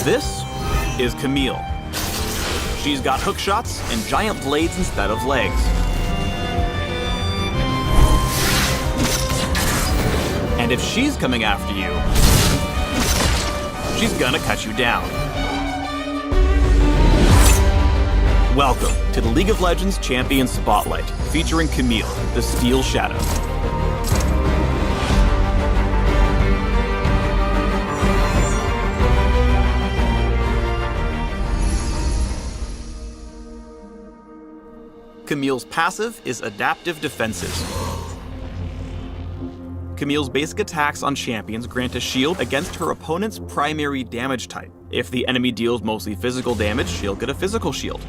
This is Camille. She's got hook shots and giant blades instead of legs. And if she's coming after you, she's gonna cut you down. Welcome to the League of Legends Champion Spotlight, featuring Camille, the Steel Shadow. Camille's passive is Adaptive Defenses. Camille's basic attacks on champions grant a shield against her opponent's primary damage type. If the enemy deals mostly physical damage, she'll get a physical shield.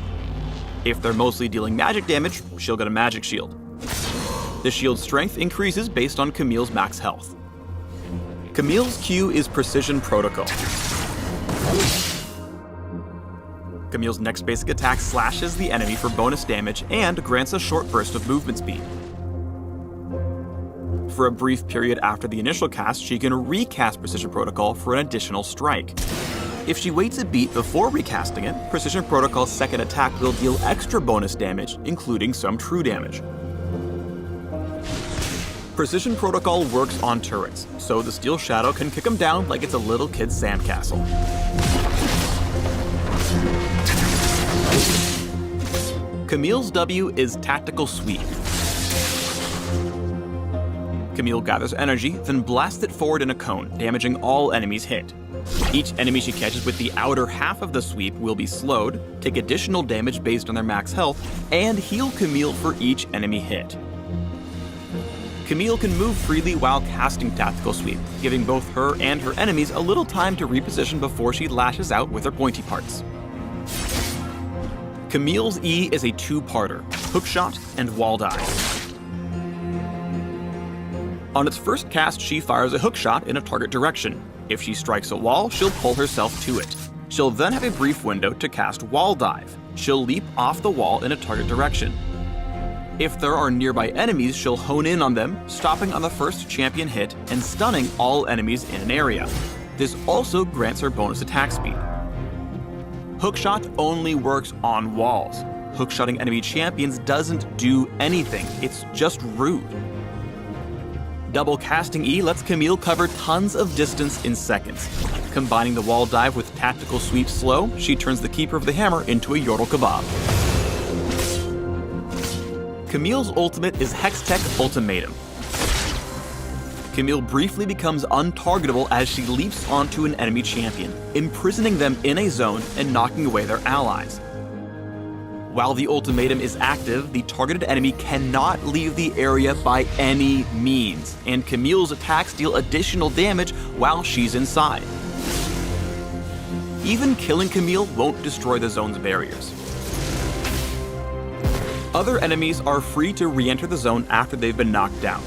If they're mostly dealing magic damage, she'll get a magic shield. The shield's strength increases based on Camille's max health. Camille's Q is Precision Protocol. Camille's next basic attack slashes the enemy for bonus damage and grants a short burst of movement speed. For a brief period after the initial cast, she can recast Precision Protocol for an additional strike. If she waits a beat before recasting it, Precision Protocol's second attack will deal extra bonus damage, including some true damage. Precision Protocol works on turrets, so the Steel Shadow can kick them down like it's a little kid's sandcastle. Camille's W is Tactical Sweep. Camille gathers energy, then blasts it forward in a cone, damaging all enemies hit. Each enemy she catches with the outer half of the sweep will be slowed, take additional damage based on their max health, and heal Camille for each enemy hit. Camille can move freely while casting Tactical Sweep, giving both her and her enemies a little time to reposition before she lashes out with her pointy parts. Camille's E is a two-parter, Hookshot and Wall Dive. On its first cast, she fires a hookshot in a target direction. If she strikes a wall, she'll pull herself to it. She'll then have a brief window to cast Wall Dive. She'll leap off the wall in a target direction. If there are nearby enemies, she'll hone in on them, stopping on the first champion hit and stunning all enemies in an area. This also grants her bonus attack speed. Hookshot only works on walls. Hookshotting enemy champions doesn't do anything, it's just rude. Double casting E lets Camille cover tons of distance in seconds. Combining the Wall Dive with Tactical Sweep slow, she turns the Keeper of the Hammer into a Yordle Kebab. Camille's ultimate is Hextech Ultimatum. Camille briefly becomes untargetable as she leaps onto an enemy champion, imprisoning them in a zone and knocking away their allies. While the ultimatum is active, the targeted enemy cannot leave the area by any means, and Camille's attacks deal additional damage while she's inside. Even killing Camille won't destroy the zone's barriers. Other enemies are free to re-enter the zone after they've been knocked out.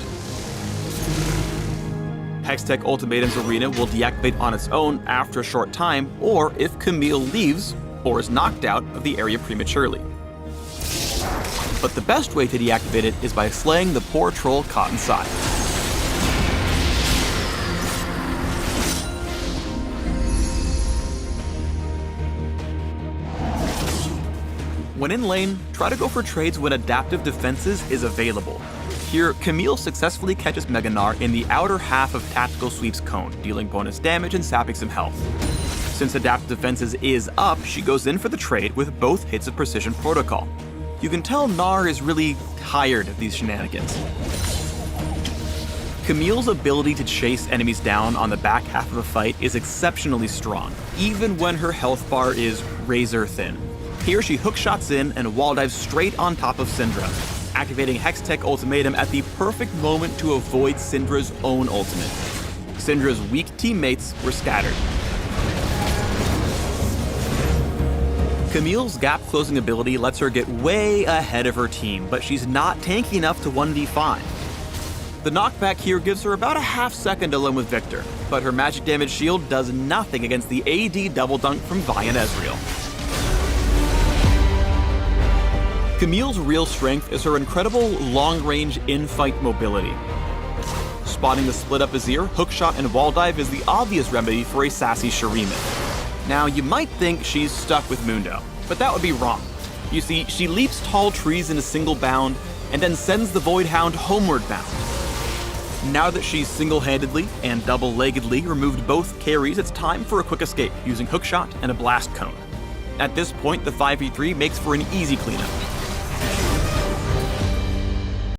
Hextech Ultimatum's arena will deactivate on its own after a short time, or if Camille leaves or is knocked out of the area prematurely. But the best way to deactivate it is by slaying the poor troll caught inside. When in lane, try to go for trades when Adaptive Defenses is available. Here, Camille successfully catches Mega Gnar in the outer half of Tactical Sweep's cone, dealing bonus damage and sapping some health. Since Adaptive Defenses is up, she goes in for the trade with both hits of Precision Protocol. You can tell Gnar is really tired of these shenanigans. Camille's ability to chase enemies down on the back half of a fight is exceptionally strong, even when her health bar is razor thin. Here she hookshots in and wall dives straight on top of Syndra, activating Hextech Ultimatum at the perfect moment to avoid Syndra's own ultimate. Syndra's weak teammates were scattered. Camille's gap-closing ability lets her get way ahead of her team, but she's not tanky enough to 1v5. The knockback here gives her about a half second alone with Victor, but her magic damage shield does nothing against the AD double dunk from Vi and Ezreal. Camille's real strength is her incredible long-range in-fight mobility. Spotting the split-up Azir, hookshot, and wall dive is the obvious remedy for a sassy Shuriman. Now, you might think she's stuck with Mundo, but that would be wrong. You see, she leaps tall trees in a single bound, and then sends the Void Hound homeward bound. Now that she's single-handedly and double-leggedly removed both carries, it's time for a quick escape using Hookshot and a Blast Cone. At this point, the 5v3 makes for an easy cleanup.